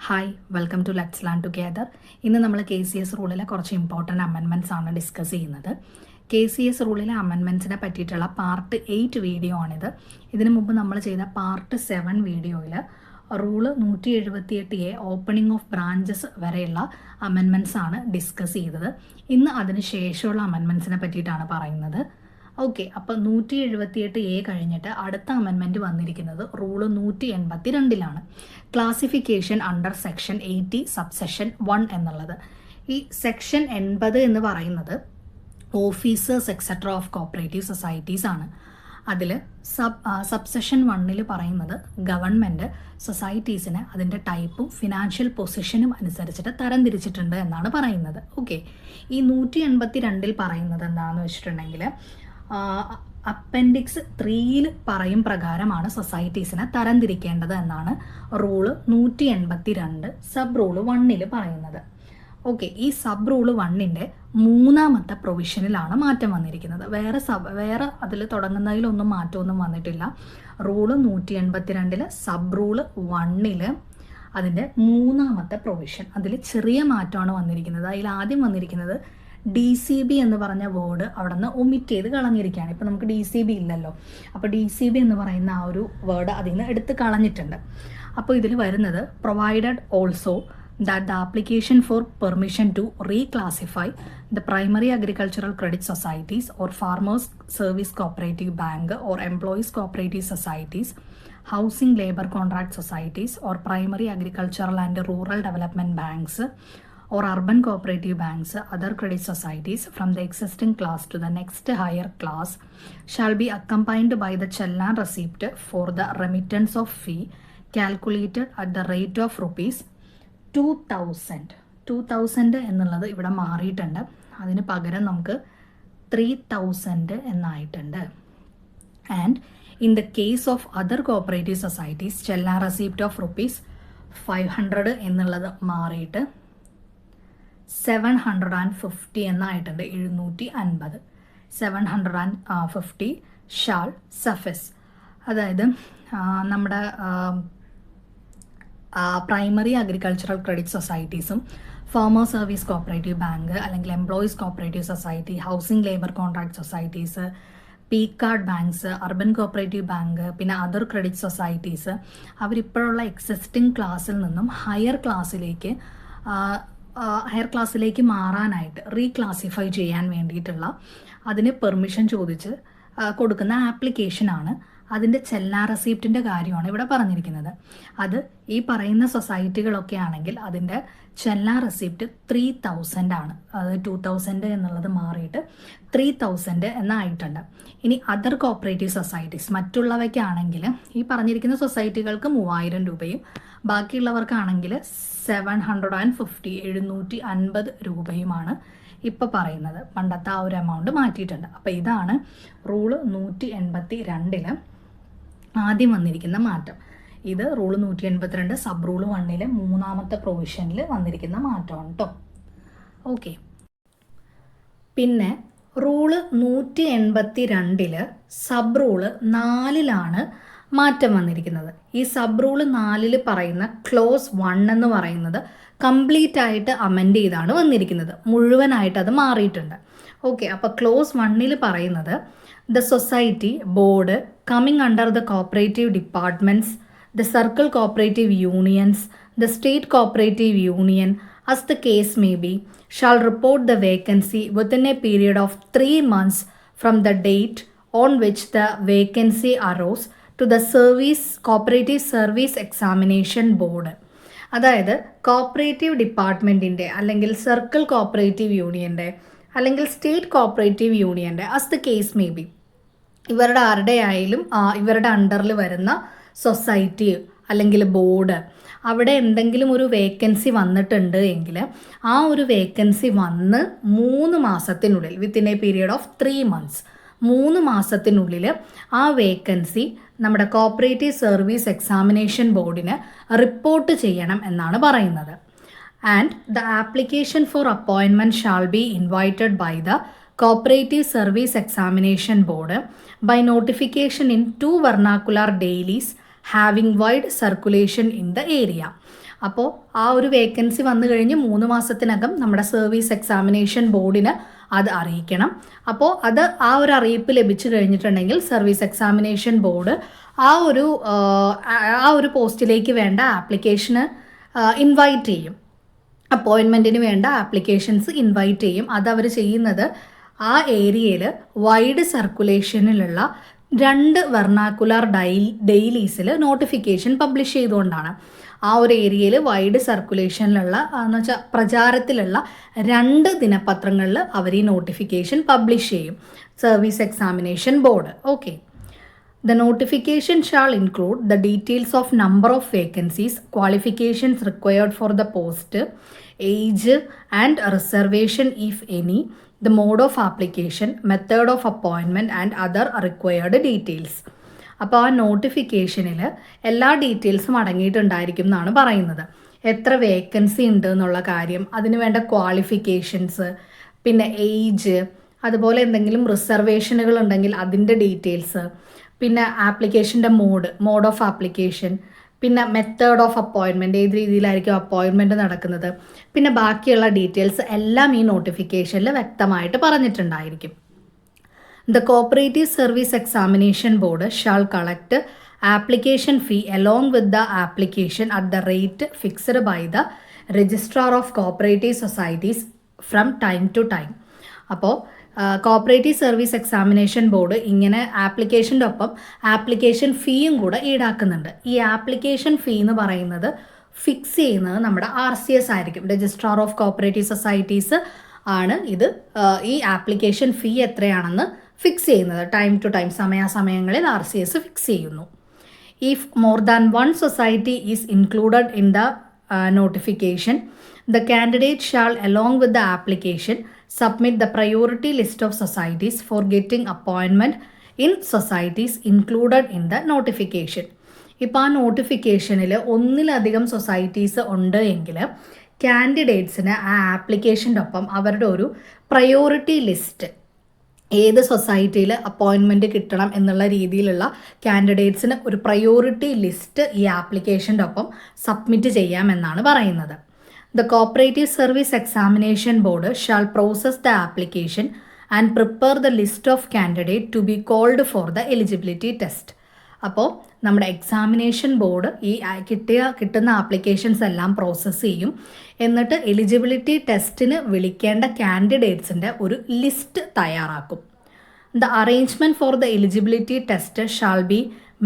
Hi welcome to let's learn together. ഇന്ന് നമ്മൾ KCS റൂളിലെ കുറച്ച് ഇമ്പോർട്ടൻറ്റ് അമെൻമെൻറ്റ്സ് ആണ് ഡിസ്കസ് ചെയ്യുന്നത്. KCS റൂളിലെ അമെൻമെൻറ്റ്സിനെ പറ്റിയിട്ടുള്ള പാർട്ട് 8 വീഡിയോ ആണിത്. ഇതിനു മുമ്പ് നമ്മൾ ചെയ്ത പാർട്ട് 7 വീഡിയോയിൽ rule 178A opening of branches വരെയുള്ള അമെൻമെൻറ്റ്സ് ആണ് ഡിസ്കസ് ചെയ്തത്. ഇന്ന് അതിന് ശേഷമുള്ള അമെൻമെൻറ്റ്സിനെ പറ്റിയിട്ടാണ് പറയുന്നത്. ഓക്കെ, അപ്പോൾ 178A കഴിഞ്ഞിട്ട് അടുത്ത അമെൻമെൻറ്റ് വന്നിരിക്കുന്നത് റൂള് 182ലാണ്. ക്ലാസിഫിക്കേഷൻ അണ്ടർ സെക്ഷൻ 80 സബ്സെഷൻ 1 എന്നുള്ളത്. ഈ സെക്ഷൻ 80 എന്ന് പറയുന്നത് officers etcetera of cooperative societies ആണ്. അതിൽ സബ്സെഷൻ 1 പറയുന്നത് ഗവൺമെൻറ് സൊസൈറ്റീസിനെ അതിൻ്റെ ടൈപ്പും ഫിനാൻഷ്യൽ പൊസിഷനും അനുസരിച്ചിട്ട് തരംതിരിച്ചിട്ടുണ്ട് എന്നാണ് പറയുന്നത്. ഓക്കെ, ഈ 182 പറയുന്നത് എന്താണെന്ന് വെച്ചിട്ടുണ്ടെങ്കിൽ അപ്പൻഡിക്സ് 3 പറയും പ്രകാരമാണ് സൊസൈറ്റീസിനെ തരംതിരിക്കേണ്ടത് എന്നാണ് റൂള് 182 സബ് റൂള് 1 പറയുന്നത്. ഓക്കെ, ഈ സബ് റൂള് 1 മൂന്നാമത്തെ പ്രൊവിഷനിലാണ് മാറ്റം വന്നിരിക്കുന്നത്. വേറെ അതിൽ തുടങ്ങുന്നതിലൊന്നും മാറ്റമൊന്നും വന്നിട്ടില്ല. റൂള് 182 സബ് റൂള് 1 അതിൻ്റെ മൂന്നാമത്തെ പ്രൊവിഷൻ, അതിൽ ചെറിയ മാറ്റമാണ് വന്നിരിക്കുന്നത്. അതിൽ ആദ്യം വന്നിരിക്കുന്നത് DCB എന്ന് പറഞ്ഞ വേർഡ് അവിടെ നിന്ന് ഒമിറ്റ് ചെയ്ത് കളഞ്ഞിരിക്കുകയാണ്. ഇപ്പോൾ നമുക്ക് DCB ഇല്ലല്ലോ, അപ്പോൾ DCB എന്ന് പറയുന്ന ആ ഒരു വേർഡ് അതിൽ നിന്ന് എടുത്ത് കളഞ്ഞിട്ടുണ്ട്. അപ്പോൾ ഇതിൽ വരുന്നത് provided also that the application for permission to reclassify the primary agricultural credit societies or farmers service cooperative bank or employees cooperative societies, housing labor contract societies or primary agricultural and rural development banks or urban cooperative banks, other credit societies from the existing class to the next higher class shall be accompanied by the challan receipt for the remittance of fee calculated at the rate of rupees 2000 എന്നുള്ളത് ഇവിടെ മാറിയിട്ടുണ്ട്. അതിന് പകരം നമുക്ക് 3000 എന്നായിട്ടുണ്ട്. And in the case of other cooperative societies challan receipt of rupees 500 എന്നുള്ളത് മാറിയിട്ട് 750 എന്നായിട്ടുണ്ട്. 750 750 shawl suffice. അതായത് നമ്മുടെ പ്രൈമറി അഗ്രികൾച്ചറൽ ക്രെഡിറ്റ് സൊസൈറ്റീസും ഫാമർ സർവീസ് കോപ്പറേറ്റീവ് ബാങ്ക് അല്ലെങ്കിൽ employees cooperative society, housing labour contract societies, card banks, urban cooperative bank, പിന്നെ other credit societies അവരിപ്പോഴുള്ള existing ക്ലാസ്സിൽ നിന്നും ഹയർ ക്ലാസ്സിലേക്ക് മാറാനായിട്ട് റീക്ലാസിഫൈ ചെയ്യാൻ വേണ്ടിയിട്ടുള്ള അതിന് പെർമിഷൻ ചോദിച്ച് കൊടുക്കുന്ന ആപ്ലിക്കേഷനാണ്. അതിൻ്റെ ചെല്ലാൻ റെസിപ്റ്റിൻ്റെ കാര്യമാണ് ഇവിടെ പറഞ്ഞിരിക്കുന്നത്. അത് ഈ പറയുന്ന സൊസൈറ്റികളൊക്കെ ആണെങ്കിൽ അതിൻ്റെ ചെല്ലാൻ റെസിപ്റ്റ് 3000 ആണ്. അത് 2000 എന്നുള്ളത് മാറിയിട്ട് 3000 എന്നായിട്ടുണ്ട്. ഇനി അതർ കോപ്പറേറ്റീവ് സൊസൈറ്റീസ് മറ്റുള്ളവയ്ക്കാണെങ്കിൽ ഈ പറഞ്ഞിരിക്കുന്ന സൊസൈറ്റികൾക്ക് 3000 രൂപയും ബാക്കിയുള്ളവർക്കാണെങ്കിൽ 750 രൂപയുമാണ് ഇപ്പോൾ പറയുന്നത്. പണ്ടത്തെ ആ ഒരു എമൗണ്ട് മാറ്റിയിട്ടുണ്ട്. അപ്പോൾ ഇതാണ് റൂള് 182 ആദ്യം വന്നിരിക്കുന്ന മാറ്റം. ഇത് റൂള് 182 സബ് റൂള് 1 മൂന്നാമത്തെ പ്രൊവിഷനിൽ വന്നിരിക്കുന്ന മാറ്റമാണ് കേട്ടോ. ഓക്കെ, പിന്നെ റൂള് 182 സബ് റൂള് 4 മാറ്റം വന്നിരിക്കുന്നത്. ഈ സബ് റൂള് 4 പറയുന്ന ക്ലോസ് 1 എന്ന് പറയുന്നത് കംപ്ലീറ്റ് ആയിട്ട് അമെൻഡ് ചെയ്താണ് വന്നിരിക്കുന്നത്. മുഴുവനായിട്ട് അത് മാറിയിട്ടുണ്ട്. ഓക്കെ, അപ്പോൾ ക്ലോസ് 1 പറയുന്നത് the society board coming under the cooperative departments, the circle cooperative unions, the state cooperative union, as the case may be, shall report the vacancy within a period of 3 months from the date on which the vacancy arose to the cooperative service examination board. അതായത് cooperative ഡിപ്പാർട്ട്മെൻറ്റിൻ്റെ അല്ലെങ്കിൽ circle cooperative യൂണിയൻ്റെ അല്ലെങ്കിൽ state cooperative യൂണിയൻ്റെ as the case may be, ഇവരുടെ ആരുടെയായാലും ഇവരുടെ അണ്ടറിൽ വരുന്ന സൊസൈറ്റി അല്ലെങ്കിൽ ബോർഡ് അവിടെ എന്തെങ്കിലും ഒരു വേക്കൻസി വന്നിട്ടുണ്ട് എങ്കിൽ ആ ഒരു വേക്കൻസി വന്ന് 3 മാസത്തിനുള്ളിൽ within a period of 3 months 3 മാസത്തിനുള്ളിൽ ആ വേക്കൻസി നമ്മുടെ കോപ്പറേറ്റീവ് സർവീസ് എക്സാമിനേഷൻ ബോർഡിന് റിപ്പോർട്ട് ചെയ്യണം എന്നാണ് പറയുന്നത്. And the application for appointment shall be invited by the Cooperative Service Examination Board by notification in 2 vernacular dailies having wide circulation in the area. അപ്പോൾ ആ ഒരു വേക്കൻസി വന്നു കഴിഞ്ഞ് 3 മാസത്തിനകം നമ്മുടെ സർവീസ് എക്സാമിനേഷൻ ബോർഡിന് അത് അറിയിക്കണം. അപ്പോൾ അത് ആ ഒരു അറിയിപ്പ് ലഭിച്ചു കഴിഞ്ഞിട്ടുണ്ടെങ്കിൽ സർവീസ് എക്സാമിനേഷൻ ബോർഡ് ആ ഒരു പോസ്റ്റിലേക്ക് വേണ്ട ആപ്ലിക്കേഷന് ഇൻവൈറ്റ് ചെയ്യും. അപ്പോയിൻമെൻറ്റിന് വേണ്ട ആപ്ലിക്കേഷൻസ് ഇൻവൈറ്റ് ചെയ്യും. അതവർ ചെയ്യുന്നത് ആ ഏരിയയിൽ വൈഡ് സർക്കുലേഷനിലുള്ള 2 വെർണാക്കുലർ ഡെയിലീസിൽ നോട്ടിഫിക്കേഷൻ പബ്ലിഷ് ചെയ്തുകൊണ്ടാണ്. ആ ഒരു ഏരിയയിൽ വൈഡ് സർക്കുലേഷനിലുള്ള എന്ന് വെച്ചാൽ പ്രചാരത്തിലുള്ള 2 ദിനപത്രങ്ങളിൽ അവർ ഈ നോട്ടിഫിക്കേഷൻ പബ്ലിഷ് ചെയ്യും, service examination board. Okay. The notification shall include the details of number of vacancies, qualifications required for the post, age and reservation if any, the mode of application, method of appointment and other required details. അപ്പോൾ ആ നോട്ടിഫിക്കേഷനിൽ എല്ലാ ഡീറ്റെയിൽസും അടങ്ങിയിട്ടുണ്ടായിരിക്കും എന്നാണ് പറയുന്നത്. എത്ര vacancy ഉണ്ട് എന്നുള്ള കാര്യം, അതിന് വേണ്ട ക്വാളിഫിക്കേഷൻസ്, പിന്നെ ഏജ്, അതുപോലെ എന്തെങ്കിലും റിസർവേഷനുകൾ ഉണ്ടെങ്കിൽ അതിൻ്റെ ഡീറ്റെയിൽസ്, പിന്നെ ആപ്ലിക്കേഷൻ്റെ മോഡ് ഓഫ് ആപ്ലിക്കേഷൻ, പിന്നെ മെത്തേഡ് ഓഫ് അപ്പോയിൻമെൻറ്റ്, ഏത് രീതിയിലായിരിക്കും അപ്പോയിൻമെൻറ്റ് നടക്കുന്നത്, പിന്നെ ബാക്കിയുള്ള ഡീറ്റെയിൽസ് എല്ലാം ഈ നോട്ടിഫിക്കേഷനിൽ വ്യക്തമായിട്ട് പറഞ്ഞിട്ടുണ്ടായിരിക്കും. The Cooperative Service Examination Board shall collect application fee along with the application at the rate fixed by the Registrar of Cooperative Societies from time to time. അപ്പോൾ cooperative service examination board ഇങ്ങനെ ആപ്ലിക്കേഷൻ്റെ ഒപ്പം application ഫീയും കൂടെ ഈടാക്കുന്നുണ്ട്. ഈ application fee എന്ന് പറയുന്നത് fix ചെയ്യുന്നത് നമ്മുടെ RCS ആയിരിക്കും, രജിസ്ട്രാർ ഓഫ് കോപ്പറേറ്റീവ് സൊസൈറ്റീസ് ആണ് ഈ ആപ്ലിക്കേഷൻ ഫീ എത്രയാണെന്ന് ഫിക്സ് ചെയ്യുന്നത്. ടൈം ടു ടൈം, സമയാസമയങ്ങളിൽ RCS ഫിക്സ് ചെയ്യുന്നു. If more than 1 society is included in the notification, the candidate shall along with the application submit the priority list of societies for getting appointment in societies included in the notification. ഇപ്പോൾ ആ നോട്ടിഫിക്കേഷനിൽ ഒന്നിലധികം societies ഉണ്ട് എങ്കിൽ കാൻഡിഡേറ്റ്സിന് ആ ആപ്ലിക്കേഷൻ്റെ ഒപ്പം അവരുടെ ഒരു പ്രയോറിറ്റി ലിസ്റ്റ്, ഏത് സൊസൈറ്റിയിൽ അപ്പോയിൻമെൻറ്റ് കിട്ടണം എന്നുള്ള രീതിയിലുള്ള കാൻഡിഡേറ്റ്സിന് ഒരു പ്രയോറിറ്റി ലിസ്റ്റ് ഈ ആപ്ലിക്കേഷൻ്റെ ഒപ്പം സബ്മിറ്റ് ചെയ്യാമെന്നാണ് പറയുന്നത്. The Cooperative Service Examination Board shall process the application and prepare the list of candidate to be called for the eligibility test. അപ്പോൾ നമ്മുടെ എക്സാമിനേഷൻ ബോർഡ് ഈ കിട്ടുന്ന ആപ്ലിക്കേഷൻസ് എല്ലാം പ്രോസസ്സ് ചെയ്യും. എന്നിട്ട് എലിജിബിലിറ്റി ടെസ്റ്റിന് വിളിക്കേണ്ട കാൻഡിഡേറ്റ്സിൻ്റെ ഒരു ലിസ്റ്റ് തയ്യാറാക്കും. The arrangement for the eligibility test shall be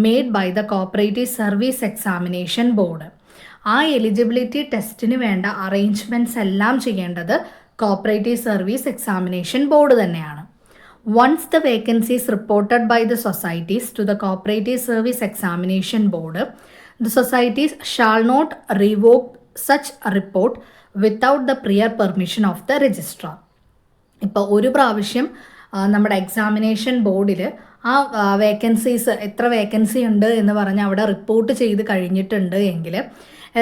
made by the Cooperative Service Examination Board. ആ എലിജിബിലിറ്റി ടെസ്റ്റിന് വേണ്ട അറേഞ്ച്മെൻറ്റ്സ് എല്ലാം ചെയ്യേണ്ടത് കോപ്പറേറ്റീവ് സർവീസ് എക്സാമിനേഷൻ ബോർഡ് തന്നെയാണ്. Once the vacancies reported by the societies to the Cooperative Service Examination Board, the societies shall not revoke such a report without the prior permission of the registrar. ഇപ്പോൾ ഒരു പ്രാവശ്യം നമ്മുടെ examination ബോർഡിൽ ആ vacancies എത്ര vacancy ഉണ്ട് എന്ന് പറഞ്ഞ് അവിടെ റിപ്പോർട്ട് ചെയ്ത് കഴിഞ്ഞിട്ടുണ്ട് എങ്കിൽ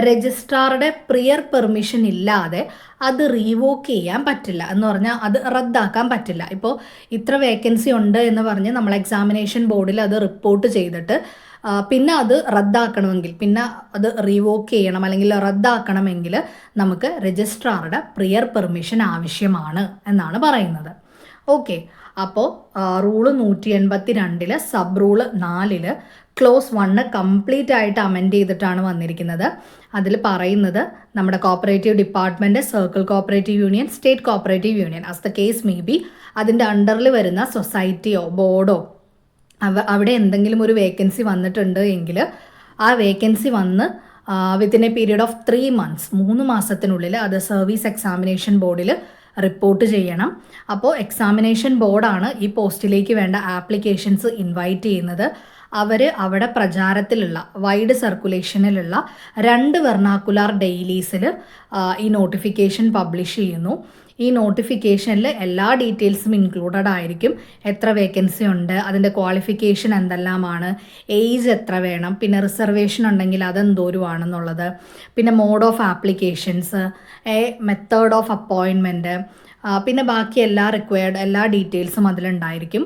രജിസ്ട്രാറുടെ പ്രിയർ പെർമിഷൻ ഇല്ലാതെ അത് റീവോക്ക് ചെയ്യാൻ പറ്റില്ല. എന്ന് പറഞ്ഞാൽ അത് റദ്ദാക്കാൻ പറ്റില്ല. ഇപ്പോൾ ഇത്ര വേക്കൻസി ഉണ്ട് എന്ന് പറഞ്ഞ് നമ്മൾ എക്സാമിനേഷൻ ബോർഡിൽ അത് റിപ്പോർട്ട് ചെയ്തിട്ട് പിന്നെ അത് റദ്ദാക്കണമെങ്കിൽ, പിന്നെ അത് റീവോക്ക് ചെയ്യണം അല്ലെങ്കിൽ റദ്ദാക്കണമെങ്കിൽ നമുക്ക് രജിസ്ട്രാറുടെ പ്രിയർ പെർമിഷൻ ആവശ്യമാണ് എന്നാണ് പറയുന്നത്. ഓക്കെ. അപ്പോൾ rule 182 sub rule 4 close 1 complete ആയിട്ട് അമെൻഡ് ചെയ്തിട്ടാണ് വന്നിരിക്കുന്നത്. അതിൽ പറയുന്നത് നമ്മുടെ cooperative department, circle cooperative union, state cooperative union as the case may B, അതിൻ്റെ അണ്ടറിൽ വരുന്ന സൊസൈറ്റിയോ ബോർഡോ അവിടെ എന്തെങ്കിലും ഒരു വേക്കൻസി വന്നിട്ടുണ്ട് എങ്കിൽ ആ വേക്കൻസി വന്ന് within A period of 3 months 3 മാസത്തിനുള്ളിൽ അത് സർവീസ് എക്സാമിനേഷൻ ബോർഡിൽ റിപ്പോർട്ട് ചെയ്യണം. അപ്പോൾ എക്സാമിനേഷൻ ബോർഡാണ് ഈ പോസ്റ്റിലേക്ക് വേണ്ട ആപ്ലിക്കേഷൻസ് ഇൻവൈറ്റ് ചെയ്യുന്നത്. അവർ അവിടെ പ്രചാരത്തിലുള്ള വൈഡ് സർക്കുലേഷനിലുള്ള 2 വെർണാക്കുലാർ ഡെയിലീസിൽ ഈ നോട്ടിഫിക്കേഷൻ പബ്ലിഷ് ചെയ്യുന്നു. ഈ നോട്ടിഫിക്കേഷനിൽ എല്ലാ ഡീറ്റെയിൽസും ഇൻക്ലൂഡഡ് ആയിരിക്കും. എത്ര വേക്കൻസി ഉണ്ട്, അതിൻ്റെ ക്വാളിഫിക്കേഷൻ എന്തെല്ലാമാണ്, ഏജ് എത്ര വേണം, പിന്നെ റിസർവേഷൻ ഉണ്ടെങ്കിൽ അതെന്തോരുവാണെന്നുള്ളത്, പിന്നെ mode of applications, method of appointment, പിന്നെ ബാക്കി എല്ലാ ഡീറ്റെയിൽസും അതിലുണ്ടായിരിക്കും.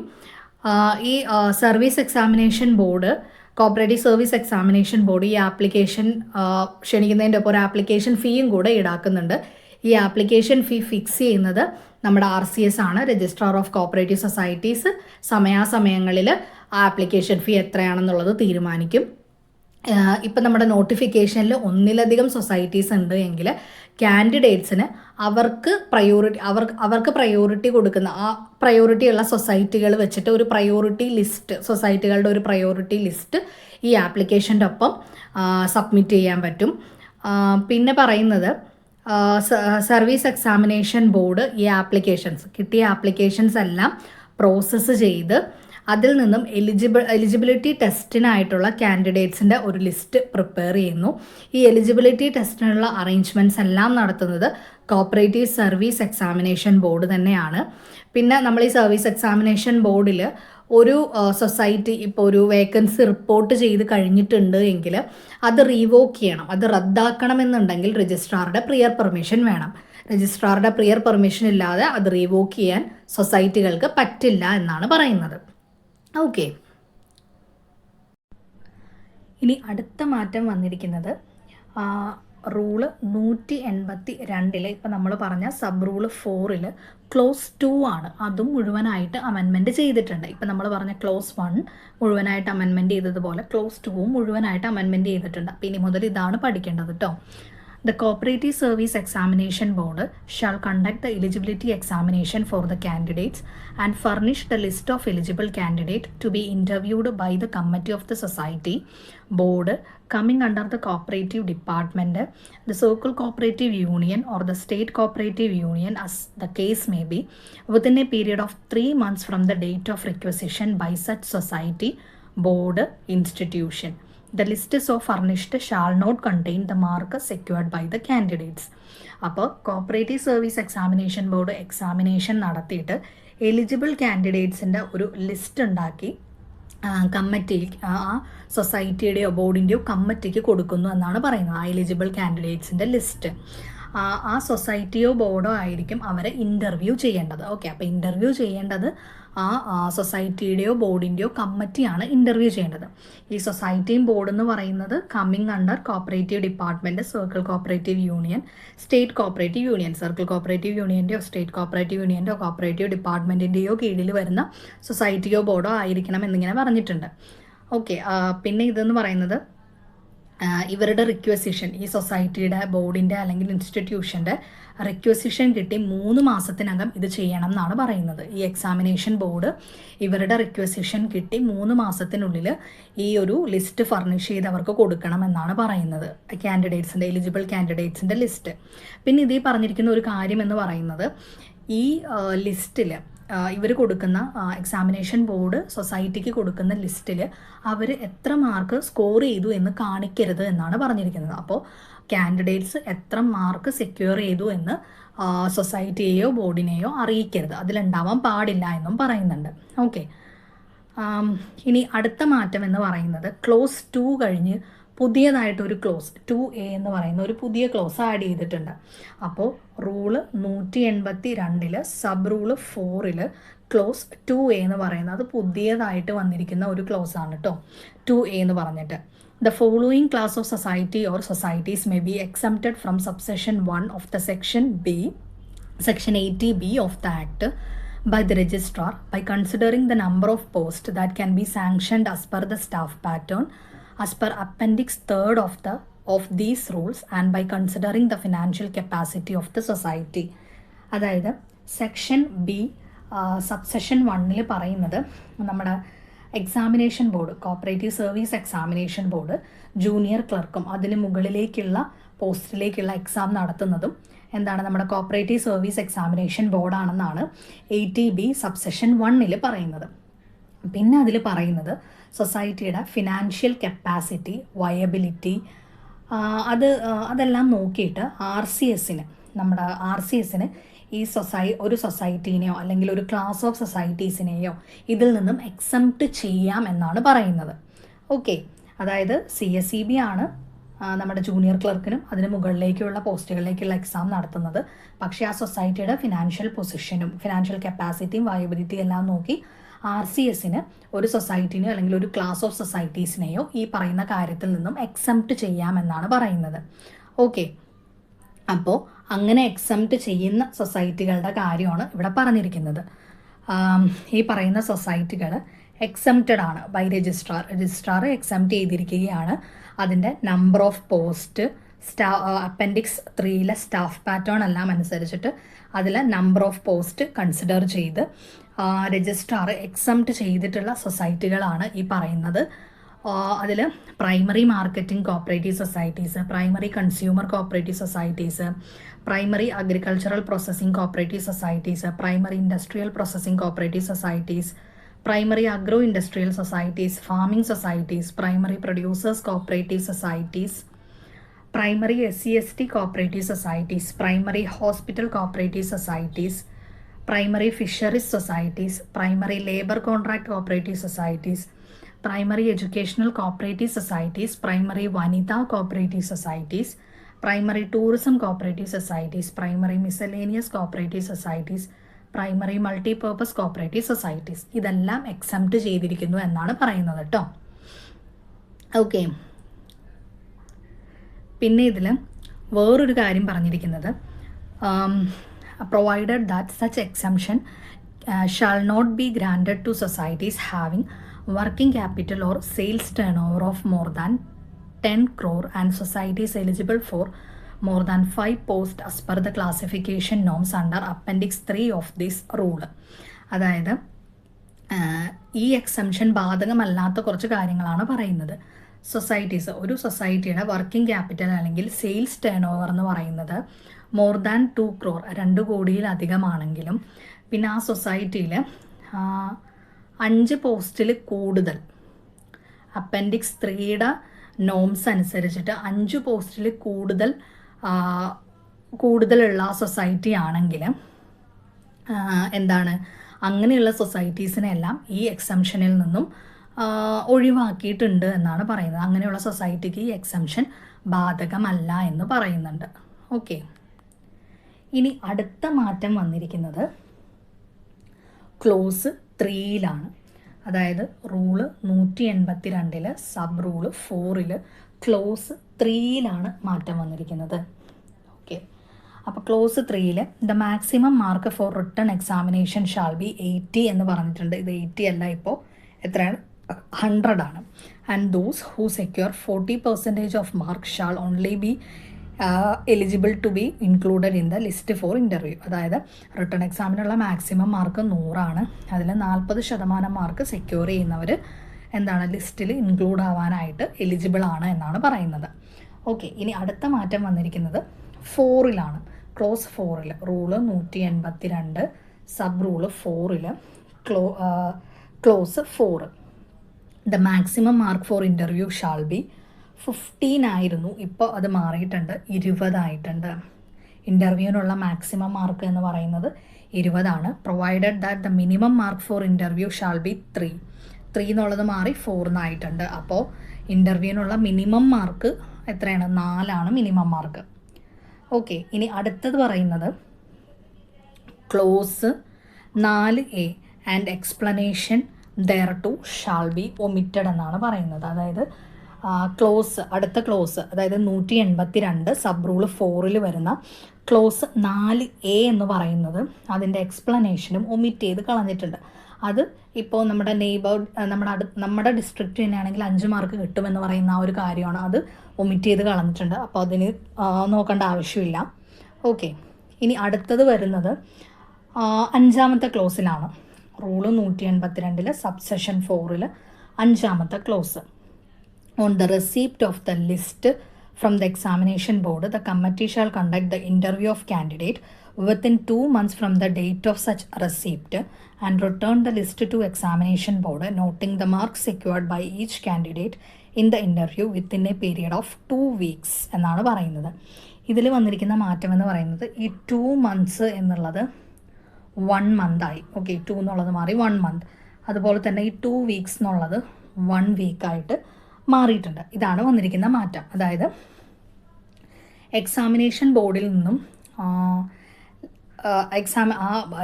ഈ service examination board cooperative service examination board ഈ ആപ്ലിക്കേഷൻ ക്ഷണിക്കുന്നതിൻ്റെ ഒപ്പം ഒരു ആപ്ലിക്കേഷൻ ഫീയും കൂടെ ഈടാക്കുന്നുണ്ട്. ഈ ആപ്ലിക്കേഷൻ ഫീ ഫിക്സ് ചെയ്യുന്നത് നമ്മുടെ RCS ആണ്, രജിസ്ട്രാർ ഓഫ് കോപ്പറേറ്റീവ് സൊസൈറ്റീസ്. സമയാസമയങ്ങളിൽ ആ ആപ്ലിക്കേഷൻ ഫീ എത്രയാണെന്നുള്ളത് തീരുമാനിക്കും. ഇപ്പം നമ്മുടെ നോട്ടിഫിക്കേഷനിൽ ഒന്നിലധികം സൊസൈറ്റീസ് ഉണ്ട് എങ്കിൽ കാൻഡിഡേറ്റ്സിന് അവർക്ക് പ്രയോറിറ്റി കൊടുക്കുന്ന ആ പ്രയോറിറ്റി ഉള്ള സൊസൈറ്റികൾ വെച്ചിട്ട് ഒരു പ്രയോറിറ്റി ലിസ്റ്റ്, സൊസൈറ്റികളുടെ ഒരു പ്രയോറിറ്റി ലിസ്റ്റ് ഈ ആപ്ലിക്കേഷൻ്റെ ഒപ്പം സബ്മിറ്റ് ചെയ്യാൻ പറ്റും. പിന്നെ പറയുന്നത് സർവീസ് എക്സാമിനേഷൻ ബോർഡ് ഈ കിട്ടിയ ആപ്ലിക്കേഷൻസ് എല്ലാം പ്രോസസ്സ് ചെയ്ത് അതിൽ നിന്നും എലിജിബിലിറ്റി ടെസ്റ്റിനായിട്ടുള്ള കാൻഡിഡേറ്റ്സിൻ്റെ ഒരു ലിസ്റ്റ് പ്രിപ്പയർ ചെയ്യുന്നു. ഈ എലിജിബിലിറ്റി ടെസ്റ്റിനുള്ള അറേഞ്ച്മെൻറ്റ്സ് എല്ലാം നടത്തുന്നത് കോപ്പറേറ്റീവ് സർവീസ് എക്സാമിനേഷൻ ബോർഡ് തന്നെയാണ്. പിന്നെ നമ്മൾ ഈ സർവീസ് എക്സാമിനേഷൻ ബോർഡിൽ ഒരു സൊസൈറ്റി ഇപ്പോൾ ഒരു വേക്കൻസി റിപ്പോർട്ട് ചെയ്ത് കഴിഞ്ഞിട്ടുണ്ട് എങ്കിൽ അത് റീവോക്ക് ചെയ്യണം, അത് റദ്ദാക്കണമെന്നുണ്ടെങ്കിൽ രജിസ്ട്രാറുടെ പ്രിയർ പെർമിഷൻ വേണം. രജിസ്ട്രാറുടെ പ്രിയർ പെർമിഷൻ ഇല്ലാതെ അത് റീവോക്ക് ചെയ്യാൻ സൊസൈറ്റികൾക്ക് പറ്റില്ല എന്നാണ് പറയുന്നത്. ഓക്കെ, ഇനി അടുത്ത മാറ്റം വന്നിരിക്കുന്നത് റൂള് 182 ഇപ്പം നമ്മൾ പറഞ്ഞ സബ് റൂള് 4 ക്ലോസ് 2 ആണ്. അതും മുഴുവനായിട്ട് അമെൻമെൻറ്റ് ചെയ്തിട്ടുണ്ട്. ഇപ്പം നമ്മൾ പറഞ്ഞ ക്ലോസ് 1 മുഴുവനായിട്ട് അമെൻമെൻറ്റ് ചെയ്തതുപോലെ ക്ലോസ് 2 മുഴുവനായിട്ട് അമെൻമെൻറ്റ് ചെയ്തിട്ടുണ്ട്. അപ്പം ഇനി മുതൽ ഇതാണ് പഠിക്കേണ്ടത് കേട്ടോ. The Cooperative Service Examination Board shall conduct the eligibility examination for the candidates and furnish the list of eligible candidates to be interviewed by the committee of the society board coming under the cooperative department, the Circle Cooperative Union or the State Cooperative Union as the case may be, within a period of 3 months from the date of requisition by such society, board, institution. The list so furnished shall not contain the mark secured by the candidates. അപ്പോൾ cooperative service examination board examination നടത്തിയിട്ട് eligible കാൻഡിഡേറ്റ്സിൻ്റെ ഒരു list ഉണ്ടാക്കി committee, ആ സൊസൈറ്റിയുടെയോ ബോർഡിൻ്റെയോ കമ്മിറ്റിക്ക് കൊടുക്കുന്നു എന്നാണ് പറയുന്നത്. ആ എലിജിബിൾ കാൻഡിഡേറ്റ്സിൻ്റെ ലിസ്റ്റ് ആ സൊസൈറ്റിയോ ബോർഡോ ആയിരിക്കും അവരെ ഇൻ്റർവ്യൂ ചെയ്യേണ്ടത്. ഓക്കെ, അപ്പോൾ ഇൻ്റർവ്യൂ ചെയ്യേണ്ടത് ആ സൊസൈറ്റിയുടെയോ ബോർഡിൻ്റെയോ കമ്മിറ്റിയാണ് ഇൻ്റർവ്യൂ ചെയ്യേണ്ടത്. ഈ സൊസൈറ്റിയും ബോർഡ് എന്ന് പറയുന്നത് coming under cooperative department, circle cooperative union, state cooperative union. Circle cooperative യൂണിയൻ്റെയോ സ്റ്റേറ്റ് കോപ്പറേറ്റീവ് യൂണിയൻ്റെയോ കോപ്പറേറ്റീവ് ഡിപ്പാർട്ട്മെൻറ്റിൻ്റെയോ കീഴിൽ വരുന്ന സൊസൈറ്റിയോ ബോർഡോ ആയിരിക്കണം എന്നിങ്ങനെ പറഞ്ഞിട്ടുണ്ട്. ഓക്കെ, പിന്നെ ഇതെന്ന് പറയുന്നത് ഇവരുടെ റിക്വസിഷൻ, ഈ സൊസൈറ്റിയുടെ ബോർഡിൻ്റെ അല്ലെങ്കിൽ ഇൻസ്റ്റിറ്റ്യൂഷൻ്റെ റിക്വസിഷൻ കിട്ടി 3 മാസത്തിനകം ഇത് ചെയ്യണം എന്നാണ് പറയുന്നത്. ഈ എക്സാമിനേഷൻ ബോർഡ് ഇവരുടെ റിക്വസിഷൻ കിട്ടി 3 മാസത്തിനുള്ളിൽ ഈ ഒരു ലിസ്റ്റ് ഫർണിഷ് ചെയ്ത് അവർക്ക് കൊടുക്കണം എന്നാണ് പറയുന്നത്, കാൻഡിഡേറ്റ്സിൻ്റെ, എലിജിബിൾ കാൻഡിഡേറ്റ്സിൻ്റെ ലിസ്റ്റ്. പിന്നെ ഇതിൽ പറഞ്ഞിരിക്കുന്ന ഒരു കാര്യം എന്ന് പറയുന്നത് ഈ ലിസ്റ്റിൽ ഇവർ കൊടുക്കുന്ന എക്സാമിനേഷൻ ബോർഡ് സൊസൈറ്റിക്ക് കൊടുക്കുന്ന ലിസ്റ്റിൽ അവർ എത്ര മാർക്ക് സ്കോർ ചെയ്തു എന്ന് കാണിക്കരുത് എന്നാണ് പറഞ്ഞിരിക്കുന്നത്. അപ്പോൾ കാൻഡിഡേറ്റ്സ് എത്ര മാർക്ക് സെക്യൂർ ചെയ്തു എന്ന് സൊസൈറ്റിയെയോ ബോർഡിനെയോ അറിയിക്കരുത്, അതിലുണ്ടാവാൻ പാടില്ല എന്നും പറയുന്നുണ്ട്. ഓക്കെ, ഇനി അടുത്ത മാറ്റം എന്ന് പറയുന്നത് ക്ലോസ് 2 കഴിഞ്ഞ് പുതിയതായിട്ടൊരു ക്ലോസ് 2A എന്ന് പറയുന്ന ഒരു പുതിയ ക്ലോസ് ആഡ് ചെയ്തിട്ടുണ്ട്. അപ്പോൾ rule 182 sub rule 4 close 2A എന്ന് പറയുന്നത് പുതിയതായിട്ട് വന്നിരിക്കുന്ന ഒരു ക്ലോസ് ആണ് കേട്ടോ. 2A എന്ന് പറഞ്ഞിട്ട് The following class of society or societies may be exempted from subsection 1 of the section 80B of the Act by the registrar by considering the number of posts that can be sanctioned as per the staff pattern as per appendix 3rd of these rules and by considering the financial capacity of the society. അതായത് section B subsection 1 പറയുന്നത് നമ്മുടെ examination board, cooperative service examination board junior ക്ലർക്കും അതിന് മുകളിലേക്കുള്ള പോസ്റ്റിലേക്കുള്ള exam നടത്തുന്നതും എന്താണ് നമ്മുടെ കോപ്പറേറ്റീവ് സർവീസ് എക്സാമിനേഷൻ ബോർഡാണെന്നാണ് 80B സബ്സെഷൻ 1 പറയുന്നത്. പിന്നെ അതിൽ പറയുന്നത് സൊസൈറ്റിയുടെ ഫിനാൻഷ്യൽ കപ്പാസിറ്റി, വയബിലിറ്റി അതെല്ലാം നോക്കിയിട്ട് നമ്മുടെ RCSന് ഈ ഒരു സൊസൈറ്റീനെയോ അല്ലെങ്കിൽ ഒരു ക്ലാസ് ഓഫ് സൊസൈറ്റീസിനെയോ ഇതിൽ നിന്നും എക്സംപ്റ്റ് ചെയ്യാം എന്നാണ് പറയുന്നത്. ഓക്കെ, അതായത് CSEB ആണ് നമ്മുടെ ജൂനിയർ ക്ലർക്കിനും അതിന് മുകളിലേക്കുള്ള പോസ്റ്റുകളിലേക്കുള്ള എക്സാം നടത്തുന്നത്. പക്ഷേ ആ സൊസൈറ്റിയുടെ ഫിനാൻഷ്യൽ പൊസിഷനും ഫിനാൻഷ്യൽ കപ്പാസിറ്റിയും വയബിലിറ്റിയും എല്ലാം നോക്കി RCSന് ഒരു സൊസൈറ്റിനെയോ അല്ലെങ്കിൽ ഒരു ക്ലാസ് ഓഫ് സൊസൈറ്റീസിനെയോ ഈ പറയുന്ന കാര്യത്തിൽ നിന്നും എക്സംപ്റ്റ് ചെയ്യാമെന്നാണ് പറയുന്നത്. ഓക്കെ, അപ്പോൾ അങ്ങനെ എക്സംപ്റ്റ് ചെയ്യുന്ന സൊസൈറ്റികളുടെ കാര്യമാണ് ഇവിടെ പറഞ്ഞിരിക്കുന്നത്. ഈ പറയുന്ന സൊസൈറ്റികൾ എക്സംപ്റ്റഡ് ആണ് ബൈ രജിസ്ട്രാർ എക്സംപ്റ്റ് ചെയ്തിരിക്കുകയാണ്. അതിൻ്റെ number of post, appendix 3 staff pattern എല്ലാം അനുസരിച്ചിട്ട് അതിൽ നമ്പർ ഓഫ് പോസ്റ്റ് കൺസിഡർ ചെയ്ത് രജിസ്ട്രാർ എക്സംപ്റ്റ് ചെയ്തിട്ടുള്ള സൊസൈറ്റികളാണ് ഈ പറയുന്നത്. അതിൽ primary marketing cooperative societies, primary consumer cooperative societies, primary agricultural processing cooperative societies, primary industrial processing cooperative societies, primary agro industrial societies, farming societies, primary producers cooperative societies, primary SC/ST cooperative societies, primary hospital cooperative societies, primary fisheries societies, primary labour contract cooperative societies, primary educational cooperative societies, primary വനിതാ cooperative societies, primary tourism cooperative societies, primary miscellaneous cooperative societies, primary multipurpose cooperative societies. ഇതെല്ലാം exempt ചെയ്തിരിക്കുന്നു എന്നാണ് പറയുന്നത് കേട്ടോ. Okay, പിന്നെ ഇതിൽ വേറൊരു കാര്യം പറഞ്ഞിരിക്കുന്നത്, provided that such exemption shall not be granted to societies having working capital or sales turnover of more than 10 crore and societies eligible for more than 5 posts as per the classification norms under Appendix 3 of this rule. അതായത് ഈ exemption ബാധകമല്ലാത്ത കുറച്ച് കാര്യങ്ങളാണ് പറയുന്നത്. Societies, ഒരു സൊസൈറ്റിയുടെ working capital അല്ലെങ്കിൽ sales turn over എന്ന് പറയുന്നത് മോർ ദാൻ 2 crore 2 കോടിയിലധികമാണെങ്കിലും, പിന്നെ ആ സൊസൈറ്റിയിൽ 5 പോസ്റ്റിൽ കൂടുതൽ, അപ്പൻഡിക്സ് 3യുടെ നോംസ് അനുസരിച്ചിട്ട് 5 പോസ്റ്റിൽ കൂടുതലുള്ള സൊസൈറ്റി ആണെങ്കിൽ എന്താണ്, അങ്ങനെയുള്ള സൊസൈറ്റീസിനെല്ലാം ഈ എക്സംഷനിൽ നിന്നും ഒഴിവാക്കിയിട്ടുണ്ട് എന്നാണ് പറയുന്നത്. അങ്ങനെയുള്ള സൊസൈറ്റിക്ക് ഈ എക്സംഷൻ ബാധകമല്ല എന്ന് പറയുന്നുണ്ട്. ഓക്കെ, ഇനി അടുത്ത മാറ്റം വന്നിരിക്കുന്നത് ക്ലോസ് 3യിലാണ്. അതായത് റൂള് 182 സബ് റൂള് 4 ക്ലോസ് 3യിലാണ് മാറ്റം വന്നിരിക്കുന്നത്. ഓക്കെ, അപ്പോൾ clause 3 the maximum mark for written examination shall be 80 എന്ന് പറഞ്ഞിട്ടുണ്ട്. ഇത് 80 അല്ല, ഇപ്പോൾ എത്രയാണ്, 100 ആണ്. And those who secure 40% of mark shall only be eligible to be included in the list for interview. അതായത് റിട്ടേൺ എക്സാമിനുള്ള മാക്സിമം മാർക്ക് 100 ആണ്. അതിൽ 40% മാർക്ക് സെക്യൂർ ചെയ്യുന്നവർ എന്താണ്, ലിസ്റ്റിൽ ഇൻക്ലൂഡ് ആവാനായിട്ട് എലിജിബിൾ ആണ് എന്നാണ് പറയുന്നത്. ഓക്കെ, ഇനി അടുത്ത മാറ്റം വന്നിരിക്കുന്നത് 4ലാണ്. Clause 4 rule 182 sub rule 4 clause 4 the maximum mark for interview shall be 15 ആയിരുന്നു, ഇപ്പോൾ അത് മാറിയിട്ടുണ്ട്, 20 ആയിട്ടുണ്ട്. ഇൻ്റർവ്യൂവിനുള്ള മാക്സിമം മാർക്ക് എന്ന് പറയുന്നത് 20 ആണ്. Provided that the minimum mark for interview shall B 3 എന്നുള്ളത് മാറി 4 എന്നായിട്ടുണ്ട്. അപ്പോൾ ഇൻ്റർവ്യൂവിനുള്ള മിനിമം മാർക്ക് എത്രയാണ്, 4 ആണ് മിനിമം മാർക്ക്. ഓക്കെ, ഇനി അടുത്തത് പറയുന്നത് clause 4A and explanation thereto shall be omitted എന്നാണ് പറയുന്നത്. അതായത് അടുത്ത ക്ലോസ്, അതായത് 182 സബ് റൂള് 4 വരുന്ന ക്ലോസ് 4A എന്ന് പറയുന്നത് അതിൻ്റെ എക്സ്പ്ലനേഷനും ഒമിറ്റ് ചെയ്ത് കളഞ്ഞിട്ടുണ്ട്. അത് ഇപ്പോൾ നമ്മുടെ നമ്മുടെ ഡിസ്ട്രിക്റ്റ് തന്നെയാണെങ്കിൽ 5 മാർക്ക് കിട്ടുമെന്ന് പറയുന്ന ആ ഒരു കാര്യമാണ്, അത് ഒമിറ്റ് ചെയ്ത് കളഞ്ഞിട്ടുണ്ട്. അപ്പോൾ അതിന് നോക്കേണ്ട ആവശ്യമില്ല. ഓക്കെ, ഇനി അടുത്തത് വരുന്നത് 5ാമത്തെ ക്ലോസിലാണ്. റൂള് 182 സബ്സെഷൻ 4 5ാമത്തെ clause. On the receipt of the list from the examination board, the committee shall conduct the interview of candidate within 2 months from the date of such receipt and return the list to examination board, noting the marks secured by each candidate in the interview within a period of 2 weeks എന്നാണ് പറയുന്നത്. ഇതിൽ വന്നിരിക്കുന്ന മാറ്റം എന്ന് പറയുന്നത് ഈ 2 months എന്നുള്ളത് 1 month ആയി. ഓക്കെ, 2 എന്നുള്ളത് മാറി 1 month. അതുപോലെ തന്നെ ഈ 2 weeks എന്നുള്ളത് 1 week ആയിട്ട് മാറിയിട്ടുണ്ട്. ഇതാണ് വന്നിരിക്കുന്ന മാറ്റം. അതായത് എക്സാമിനേഷൻ ബോർഡിൽ നിന്നും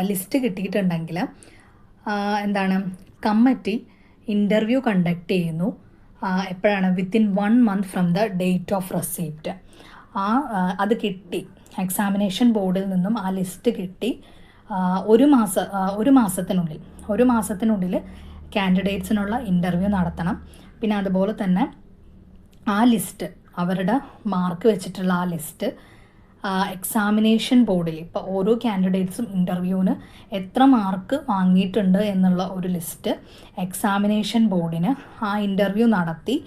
ലിസ്റ്റ് കിട്ടിയിട്ടുണ്ടെങ്കിൽ എന്താണ്, കമ്മിറ്റി ഇൻ്റർവ്യൂ കണ്ടക്ട് ചെയ്യുന്നു. എപ്പോഴാണ്? Within 1 month from the date of receipt. അത് കിട്ടി, എക്സാമിനേഷൻ ബോർഡിൽ നിന്നും ആ ലിസ്റ്റ് കിട്ടി. ഒരു മാസത്തിനുള്ളിൽ കാൻഡിഡേറ്റ്സിനുള്ള ഇൻ്റർവ്യൂ നടത്തണം. പിന്നെ അതുപോലെ തന്നെ ആ ലിസ്റ്റ്, അവരുടെ മാർക്ക് വെച്ചിട്ടുള്ള ആ ലിസ്റ്റ് എക്സാമിനേഷൻ ബോർഡിൽ, ഇപ്പോൾ ഓരോ കാൻഡിഡേറ്റ്സും ഇൻ്റർവ്യൂവിന് എത്ര മാർക്ക് വാങ്ങിയിട്ടുണ്ട് എന്നുള്ള ഒരു ലിസ്റ്റ് എക്സാമിനേഷൻ ബോർഡിന് ആ ഇൻ്റർവ്യൂ നടത്തി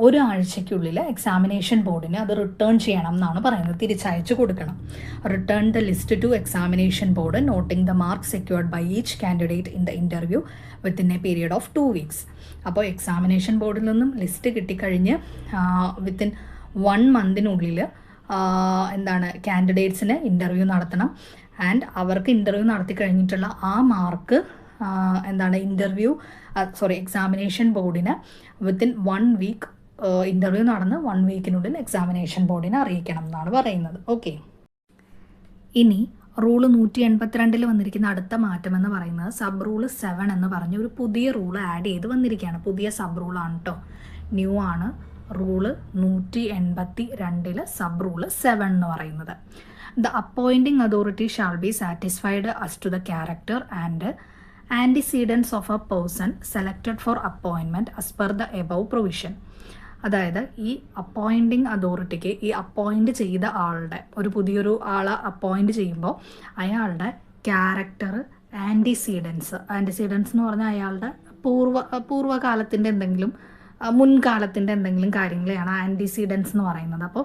ഒരാഴ്ചയ്ക്കുള്ളിൽ എക്സാമിനേഷൻ ബോർഡിന് അത് റിട്ടേൺ ചെയ്യണം എന്നാണ് പറയുന്നത്, തിരിച്ചയച്ചു കൊടുക്കണം. Return the list to examination board noting the mark secured by each candidate in the interview within a period of 2 weeks. അപ്പോൾ എക്സാമിനേഷൻ ബോർഡിൽ നിന്നും ലിസ്റ്റ് കിട്ടിക്കഴിഞ്ഞ് വിത്തിൻ 1 monthനുള്ളിൽ കാൻഡിഡേറ്റ്സിന് ഇൻ്റർവ്യൂ നടത്തണം. ആൻഡ് അവർക്ക് ഇൻ്റർവ്യൂ നടത്തി കഴിഞ്ഞിട്ടുള്ള ആ മാർക്ക് എക്സാമിനേഷൻ ബോർഡിന് വിത്തിൻ 1 week, ഇൻ്റർവ്യൂ നടന്ന് 1 weekനുള്ളിൽ എക്സാമിനേഷൻ ബോർഡിനെ അറിയിക്കണം എന്നാണ് പറയുന്നത്. ഓക്കെ, ഇനി റൂള് 182 വന്നിരിക്കുന്ന അടുത്ത മാറ്റം എന്ന് പറയുന്നത് സബ് റൂള് 7 എന്ന് പറഞ്ഞ് ഒരു പുതിയ റൂള് ആഡ് ചെയ്ത് വന്നിരിക്കുകയാണ്. പുതിയ സബ് റൂളാണ് കേട്ടോ, ന്യൂ ആണ്. റൂള് 182 സബ് റൂള് 7 എന്ന് പറയുന്നത്, the appointing authority shall be satisfied as to the character and antecedents of a person selected for appointment as per the above provision. അതായത് ഈ അപ്പോയിൻറ്റിംഗ് അതോറിറ്റിക്ക് ഈ അപ്പോയിൻറ്റ് ചെയ്ത ആളുടെ, ഒരു പുതിയൊരു ആളെ അപ്പോയിൻറ്റ് ചെയ്യുമ്പോൾ അയാളുടെ ക്യാരക്ടർ, ആൻറ്റിസീഡൻസ് എന്ന് പറഞ്ഞാൽ അയാളുടെ പൂർവ്വകാലത്തിൻ്റെ എന്തെങ്കിലും, മുൻകാലത്തിൻ്റെ എന്തെങ്കിലും കാര്യങ്ങളെയാണ് ആൻറ്റിസീഡൻസ് എന്ന് പറയുന്നത്. അപ്പോൾ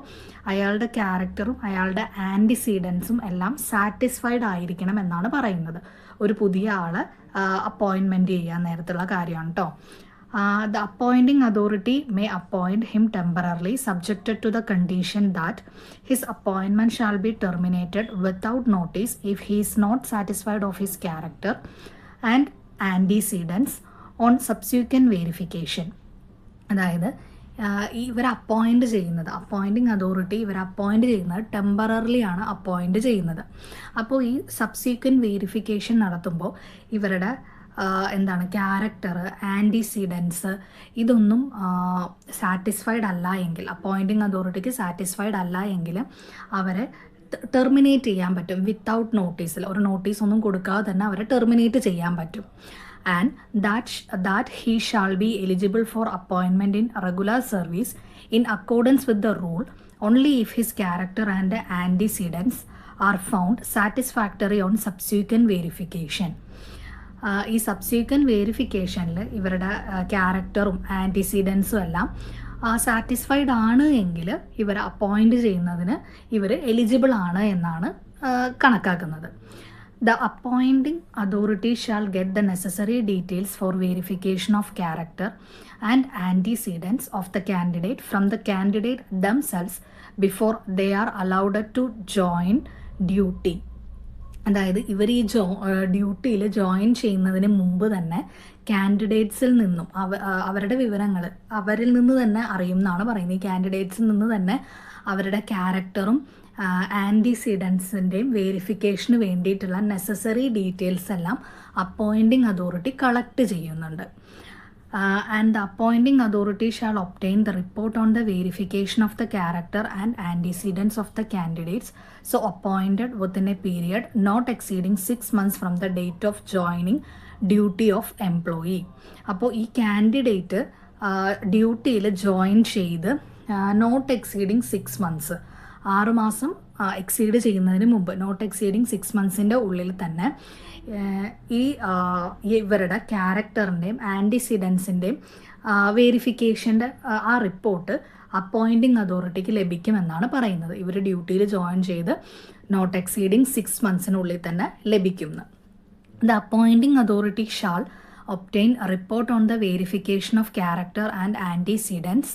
അയാളുടെ ക്യാരക്ടറും അയാളുടെ ആൻറ്റിസീഡൻസും എല്ലാം സാറ്റിസ്ഫൈഡ് ആയിരിക്കണം എന്നാണ് പറയുന്നത്. ഒരു പുതിയ ആളെ അപ്പോയിൻമെൻറ്റ് ചെയ്യാൻ നേരത്തുള്ള കാര്യമാണ് കേട്ടോ. The appointing authority may appoint him temporarily subjected to the condition that his appointment shall be terminated without notice if he is not satisfied of his character and antecedents on subsequent verification. അതായത് ഇവർ appointing authority ഇവർ appoint ചെയ്യുന്നത് temporarily ആണ് appoint ചെയ്യുന്നത്. അപ്പോൾ ഈ subsequent verification നടത്തുമ്പോൾ ഇവരുടെ ക്യാരക്ടർ, ആൻറ്റിസീഡൻസ് ഇതൊന്നും സാറ്റിസ്ഫൈഡ് അല്ല എങ്കിൽ, അപ്പോയിൻറ്റിംഗ് അതോറിറ്റിക്ക് സാറ്റിസ്ഫൈഡ് അല്ല എങ്കിൽ അവരെ ടെർമിനേറ്റ് ചെയ്യാൻ പറ്റും വിത്തൗട്ട് നോട്ടീസിൽ. ഒരു നോട്ടീസ് ഒന്നും കൊടുക്കാതെ തന്നെ അവരെ ടെർമിനേറ്റ് ചെയ്യാൻ പറ്റും. And that he shall be eligible for appointment in regular service in accordance with the rule only if his character and antecedents are found satisfactory on subsequent verification. ഈ subsequent വെരിഫിക്കേഷനിൽ ഇവരുടെ ക്യാരക്ടറും ആൻറ്റിസീഡൻസും എല്ലാം satisfied ആണ് എങ്കിൽ ഇവരെ appoint ചെയ്യുന്നതിന് ഇവർ eligible ആണ് എന്നാണ് കണക്കാക്കുന്നത്. The appointing authority shall get the necessary details for verification of character and antecedents of the candidate from the candidate themselves before they are allowed to join duty. അതായത് ഇവർ ഈ ഡ്യൂട്ടിയിൽ ജോയിൻ ചെയ്യുന്നതിന് മുമ്പ് തന്നെ കാൻഡിഡേറ്റ്സിൽ നിന്നും അവരുടെ വിവരങ്ങൾ അവരിൽ നിന്ന് തന്നെ അറിയും എന്നാണ് പറയുന്നത്. ഈ കാൻഡിഡേറ്റ്സിൽ നിന്ന് തന്നെ അവരുടെ ക്യാരക്ടറും ആൻറ്റിസീഡൻസിൻ്റെയും വെരിഫിക്കേഷന് വേണ്ടിയിട്ടുള്ള നെസസറി ഡീറ്റെയിൽസ് എല്ലാം അപ്പോയിൻറ്റിംഗ് അതോറിറ്റി കളക്ട് ചെയ്യുന്നുണ്ട്. And the appointing authority shall obtain the report on the verification of the character and antecedents of the candidates so appointed within a period not exceeding 6 months from the date of joining duty of employee. അപ്പോൾ ഈ candidate ഡ്യൂട്ടിയിൽ join ചെയ്ത് not exceeding 6 months, 6 മാസം exceed ചെയ്യുന്നതിന് മുമ്പ്, not exceeding 6 monthsൻ്റെ ഉള്ളിൽ തന്നെ ഇവരുടെ ക്യാരക്ടറിൻ്റെയും ആൻറ്റിസിഡൻസിൻ്റെയും വെരിഫിക്കേഷൻ്റെ ആ റിപ്പോർട്ട് അപ്പോയിൻറ്റിംഗ് അതോറിറ്റിക്ക് ലഭിക്കുമെന്നാണ് പറയുന്നത്. ഇവർ ഡ്യൂട്ടിയിൽ ജോയിൻ ചെയ്ത് നോട്ട് എക്സീഡിങ് 6 monthsനുള്ളിൽ തന്നെ ലഭിക്കുന്നു. The appointing authority shall obtain a report on the verification of character and antecedents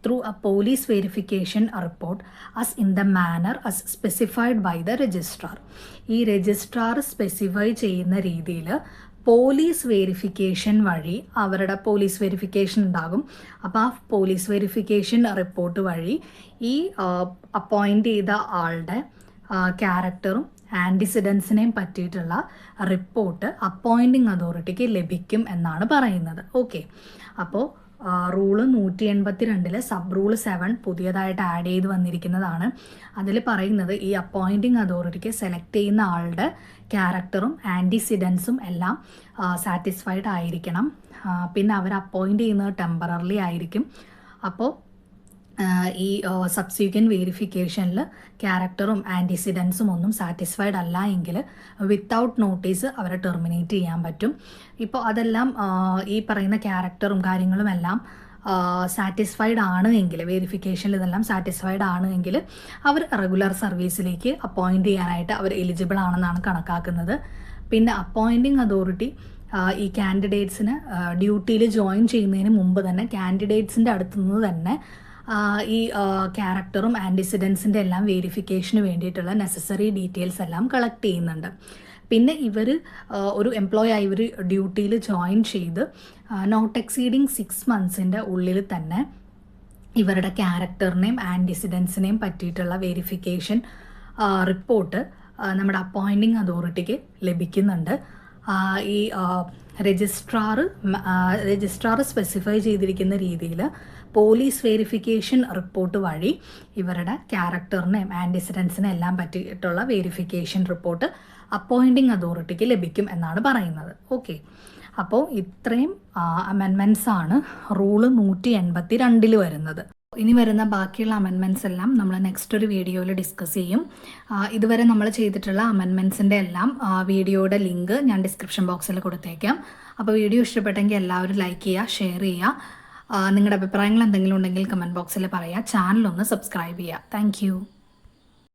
through a police verification report as in the manner as specified by the registrar. ഈ registrar specify ചെയ്യുന്ന രീതിയിൽ police verification വഴി, അവരുടെ police verification ഉണ്ടാകും. അപ്പോൾ ആ police verification report വഴി ഈ അപ്പോയിൻ്റ് ചെയ്ത ആളുടെ ക്യാരക്ടറും ആൻറ്റിസിഡൻസിനെയും പറ്റിയിട്ടുള്ള റിപ്പോർട്ട് അപ്പോയിൻറ്റിംഗ് അതോറിറ്റിക്ക് ലഭിക്കും എന്നാണ് പറയുന്നത്. ഓക്കെ, അപ്പോൾ റൂള് 182 സബ് റൂൾ 7 പുതിയതായിട്ട് ആഡ് ചെയ്ത് വന്നിരിക്കുന്നതാണ്. അതിൽ പറയുന്നത് ഈ അപ്പോയിൻറ്റിംഗ് അതോറിറ്റിക്ക് സെലക്ട് ചെയ്യുന്ന ആളുടെ ക്യാരക്ടറും ആൻറ്റിസിഡൻസും എല്ലാം സാറ്റിസ്ഫൈഡ് ആയിരിക്കണം. പിന്നെ അവർ അപ്പോയിൻറ്റ് ചെയ്യുന്നത് ടെമ്പററി ആയിരിക്കും. അപ്പോൾ ഈ സബ്സീക്വൻറ്റ് വെരിഫിക്കേഷനിൽ ക്യാരക്ടറും ആൻറ്റിസിഡൻസും ഒന്നും സാറ്റിസ്ഫൈഡ് അല്ല എങ്കിൽ വിത്തൗട്ട് നോട്ടീസ് അവരെ ടെർമിനേറ്റ് ചെയ്യാൻ പറ്റും. ഇപ്പോൾ അതെല്ലാം ഈ പറയുന്ന ക്യാരക്ടറും കാര്യങ്ങളും എല്ലാം സാറ്റിസ്ഫൈഡ് ആണ് എങ്കിൽ, വെരിഫിക്കേഷനിൽ ഇതെല്ലാം സാറ്റിസ്ഫൈഡ് ആണ് എങ്കിൽ അവർ റെഗുലർ സർവീസിലേക്ക് അപ്പോയിൻറ്റ് ചെയ്യാനായിട്ട് അവർ എലിജിബിൾ ആണെന്നാണ് കണക്കാക്കുന്നത്. പിന്നെ അപ്പോയിൻറ്റിംഗ് അതോറിറ്റി ഈ കാൻഡിഡേറ്റ്സിന് ഡ്യൂട്ടിയിൽ ജോയിൻ ചെയ്യുന്നതിന് മുമ്പ് തന്നെ കാൻഡിഡേറ്റ്സിൻ്റെ അടുത്തുനിന്ന് തന്നെ ഈ ക്യാരക്ടറും ആൻറ്റിസിഡൻസിൻ്റെ എല്ലാം വെരിഫിക്കേഷന് വേണ്ടിയിട്ടുള്ള നെസസറി ഡീറ്റെയിൽസ് എല്ലാം കളക്ട് ചെയ്യുന്നുണ്ട്. പിന്നെ ഇവർ ഒരു എംപ്ലോയി ഇവർ ഡ്യൂട്ടിയിൽ ജോയിൻ ചെയ്ത് നോട്ട് എക്സീഡിങ് 6 months ഉള്ളിൽ തന്നെ ഇവരുടെ ക്യാരക്ടറിനെയും ആൻറ്റിസിഡൻസിനെയും പറ്റിയിട്ടുള്ള വെരിഫിക്കേഷൻ റിപ്പോർട്ട് നമ്മുടെ അപ്പോയിൻറ്റിംഗ് അതോറിറ്റിക്ക് ലഭിക്കുന്നുണ്ട്. ഈ രജിസ്ട്രാർ സ്പെസിഫൈ ചെയ്തിരിക്കുന്ന രീതിയിൽ പോലീസ് വെരിഫിക്കേഷൻ റിപ്പോർട്ട് വഴി ഇവരുടെ ക്യാരക്ടറിനെയും ആൻറ്റിസിഡൻസിനെ എല്ലാം പറ്റിയിട്ടുള്ള വെരിഫിക്കേഷൻ റിപ്പോർട്ട് അപ്പോയിൻറ്റിംഗ് അതോറിറ്റിക്ക് ലഭിക്കും എന്നാണ് പറയുന്നത്. ഓക്കെ, അപ്പോൾ ഇത്രയും അമെൻമെൻറ്റ്സ് ആണ് റൂള് 182 വരുന്നത്. ഇനി വരുന്ന ബാക്കിയുള്ള അമെൻമെൻറ്റ്സ് എല്ലാം നമ്മൾ നെക്സ്റ്റ് ഒരു വീഡിയോയിൽ ഡിസ്കസ് ചെയ്യും. ഇതുവരെ നമ്മൾ ചെയ്തിട്ടുള്ള അമെൻമെൻറ്റ്സിൻ്റെ എല്ലാം വീഡിയോയുടെ ലിങ്ക് ഞാൻ ഡിസ്ക്രിപ്ഷൻ ബോക്സിൽ കൊടുത്തേക്കാം. അപ്പോൾ വീഡിയോ ഇഷ്ടപ്പെട്ടെങ്കിൽ എല്ലാവരും ലൈക്ക് ചെയ്യുക, ഷെയർ ചെയ്യുക. നിങ്ങളുടെ അഭിപ്രായങ്ങൾ എന്തെങ്കിലും ഉണ്ടെങ്കിൽ കമൻറ്റ് ബോക്സിൽ പറയുക. ചാനലൊന്ന് സബ്സ്ക്രൈബ് ചെയ്യുക. താങ്ക്